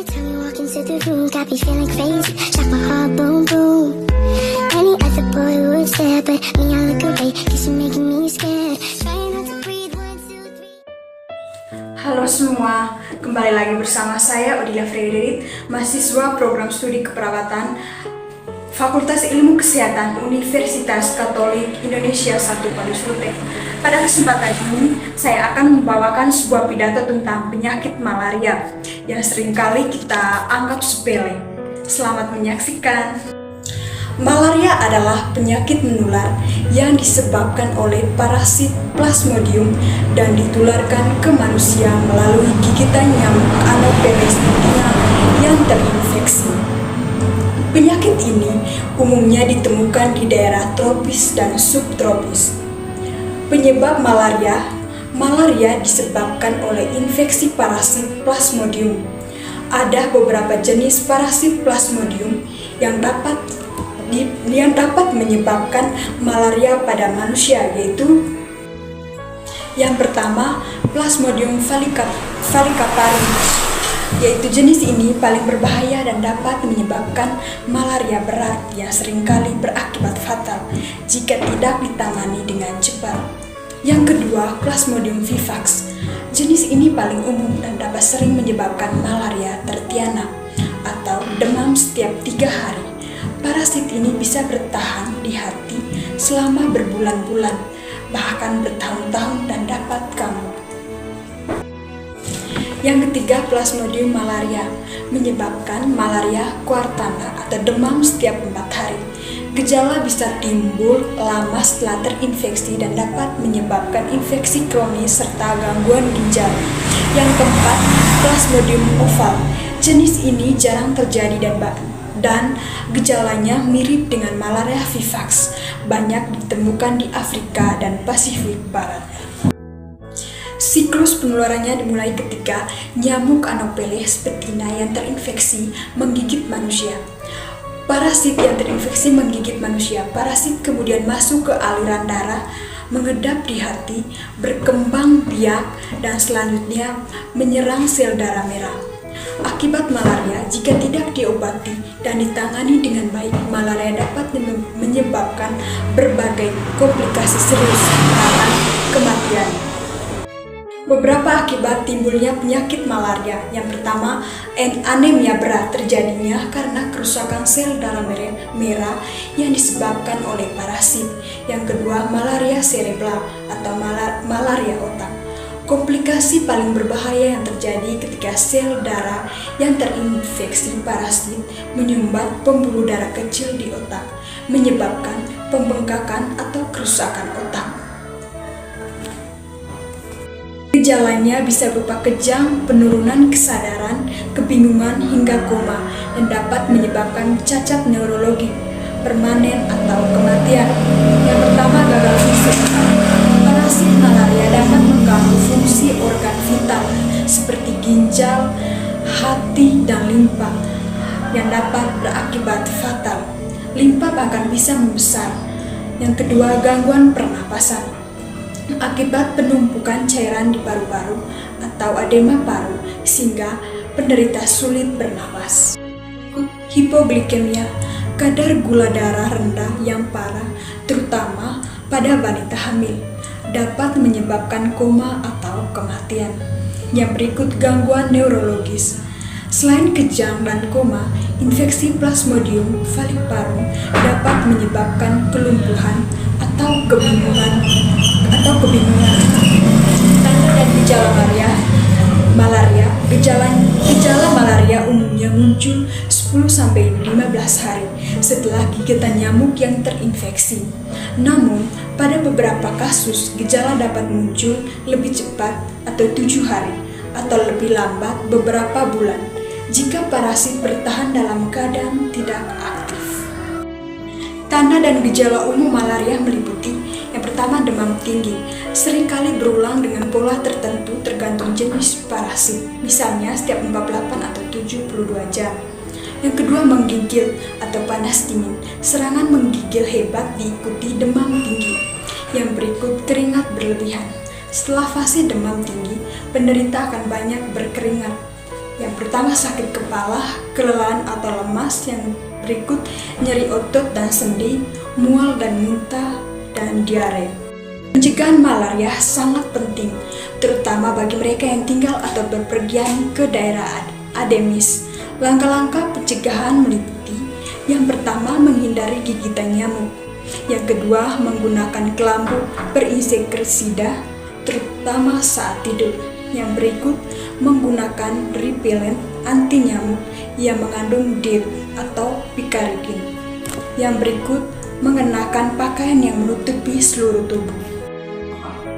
time you walk into the room, got me feeling crazy, like my heart boom boom. Any other boy would stare, but me I look away, cause you're making me scared. Trying not to breathe, 1, 2, 3. Halo semua, kembali lagi bersama saya Odilia Frederik, mahasiswa program studi keperawatan Fakultas Ilmu Kesehatan Universitas Katolik Indonesia 1 Padus Lutek. Pada kesempatan ini, saya akan membawakan sebuah pidato tentang penyakit malaria yang seringkali kita anggap sepele. Selamat menyaksikan. Malaria adalah penyakit menular yang disebabkan oleh parasit Plasmodium dan ditularkan ke manusia melalui gigitan nyamuk Anopheles yang terinfeksi. Penyakit ini umumnya ditemukan di daerah tropis dan subtropis. Penyebab malaria disebabkan oleh infeksi parasit Plasmodium. Ada beberapa jenis parasit Plasmodium yang dapat menyebabkan malaria pada manusia, yaitu yang pertama, Plasmodium falciparum, yaitu jenis ini paling berbahaya dan dapat menyebabkan malaria berat yang seringkali berakibat fatal jika tidak ditangani dengan cepat. Yang kedua, Plasmodium vivax. Jenis ini paling umum dan dapat sering menyebabkan malaria tertiana atau demam setiap 3 hari. Parasit ini bisa bertahan di hati selama berbulan-bulan, bahkan bertahun-tahun dan dapat kambuh. Yang ketiga, Plasmodium malaria menyebabkan malaria quartana atau demam setiap 4 hari. Gejala bisa timbul lama setelah terinfeksi dan dapat menyebabkan infeksi kronis serta gangguan ginjal. Yang keempat, Plasmodium oval. Jenis ini jarang terjadi dan gejalanya mirip dengan malaria vivax. Banyak ditemukan di Afrika dan Pasifik Barat. Siklus penularannya dimulai ketika nyamuk Anopheles betina yang terinfeksi menggigit manusia. Parasit yang terinfeksi menggigit manusia. Parasit kemudian masuk ke aliran darah, mengedap di hati, berkembang biak, dan selanjutnya menyerang sel darah merah. Akibat malaria, jika tidak diobati dan ditangani dengan baik, malaria dapat menyebabkan berbagai komplikasi serius, bahkan kematian. Beberapa akibat timbulnya penyakit malaria. Yang pertama, anemia berat terjadinya karena kerusakan sel darah merah yang disebabkan oleh parasit. Yang kedua, malaria cerebral atau malaria otak. Komplikasi paling berbahaya yang terjadi ketika sel darah yang terinfeksi parasit menyumbat pembuluh darah kecil di otak, menyebabkan pembengkakan atau kerusakan otak. Gejalanya bisa berupa kejang, penurunan kesadaran, kebingungan, hingga koma, dan dapat menyebabkan cacat neurologi, permanen, atau kematian. Yang pertama, gagal fungsi. Parasit malaria dapat mengganggu fungsi organ vital seperti ginjal, hati, dan limpa, yang dapat berakibat fatal. Limpa bahkan bisa membesar. Yang kedua, gangguan pernapasan. Akibat penumpukan cairan di paru-paru atau edema paru sehingga penderita sulit bernapas. Hipoglikemia, kadar gula darah rendah yang parah terutama pada wanita hamil, dapat menyebabkan koma atau kematian. Yang berikut, gangguan neurologis. Selain kejang dan koma, infeksi Plasmodium falciparum dapat menyebabkan kelumpuhan atau kebingungan. Tanda dan gejala malaria. Gejala malaria umumnya muncul 10-15 hari setelah gigitan nyamuk yang terinfeksi. Namun, pada beberapa kasus, gejala dapat muncul lebih cepat atau 7 hari atau lebih lambat beberapa bulan jika parasit bertahan dalam keadaan tidak aktif. Tanda dan gejala umum malaria meliputi: yang pertama, demam tinggi, seringkali berulang dengan pola tertentu tergantung jenis parasit, misalnya setiap 48 atau 72 jam. Yang kedua, menggigil atau panas dingin, serangan menggigil hebat diikuti demam tinggi. Yang berikut, keringat berlebihan. Setelah fase demam tinggi, penderita akan banyak berkeringat. Yang pertama, sakit kepala. kepala, kelelahan atau lemas. Yang berikut nyeri otot dan sendi, mual dan muntah, dan diare. Pencegahan malaria sangat penting, terutama bagi mereka yang tinggal atau berpergian ke daerah endemis. Langkah-langkah pencegahan meliputi: yang pertama, menghindari gigitan nyamuk. Yang kedua, menggunakan kelambu berinsektisida, terutama saat tidur. Yang berikut, menggunakan repellent anti nyamuk yang mengandung DEET atau picaridin. Yang berikut, mengenakan pakaian yang menutupi seluruh tubuh,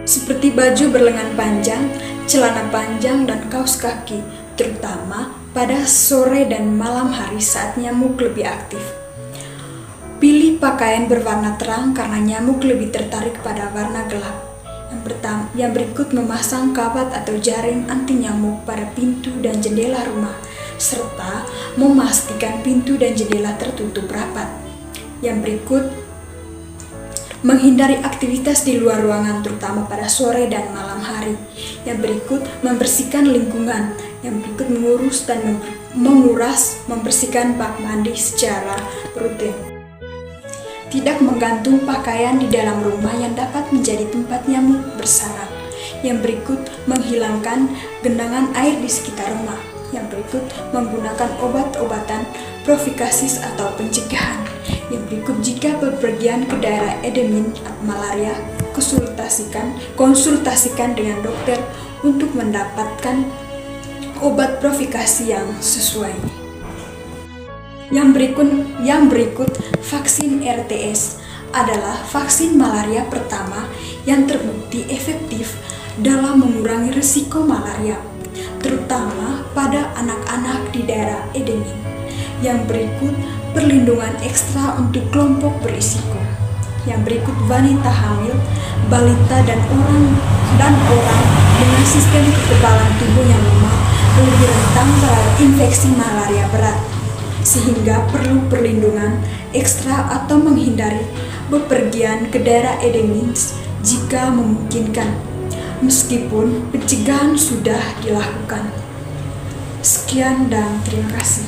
seperti baju berlengan panjang, celana panjang, dan kaos kaki, terutama pada sore dan malam hari saat nyamuk lebih aktif. Pilih pakaian berwarna terang karena nyamuk lebih tertarik pada warna gelap. Yang berikut, memasang kawat atau jaring anti nyamuk pada pintu dan jendela rumah, serta memastikan pintu dan jendela tertutup rapat. Yang berikut, menghindari aktivitas di luar ruangan terutama pada sore dan malam hari. Yang berikut, membersihkan lingkungan. Yang berikut, mengurus dan membersihkan bak mandi secara rutin. Tidak menggantung pakaian di dalam rumah yang dapat menjadi tempat nyamuk bersarang. Yang berikut, menghilangkan genangan air di sekitar rumah. Yang berikut, menggunakan obat-obatan profilaksis atau pencegahan. Yang berikut, jika bepergian ke daerah endemi malaria, konsultasikan dengan dokter untuk mendapatkan obat profilaksis yang sesuai. Yang berikut, vaksin RTS adalah vaksin malaria pertama yang terbukti efektif dalam mengurangi risiko malaria, terutama pada anak-anak di daerah endemi. Yang berikut, perlindungan ekstra untuk kelompok berisiko. Yang berikut, wanita hamil, balita, dan orang dengan sistem kekebalan tubuh yang lemah lebih rentan terhadap infeksi malaria berat, sehingga perlu perlindungan ekstra atau menghindari bepergian ke daerah endemis jika memungkinkan, meskipun pencegahan sudah dilakukan. Sekian dan terima kasih.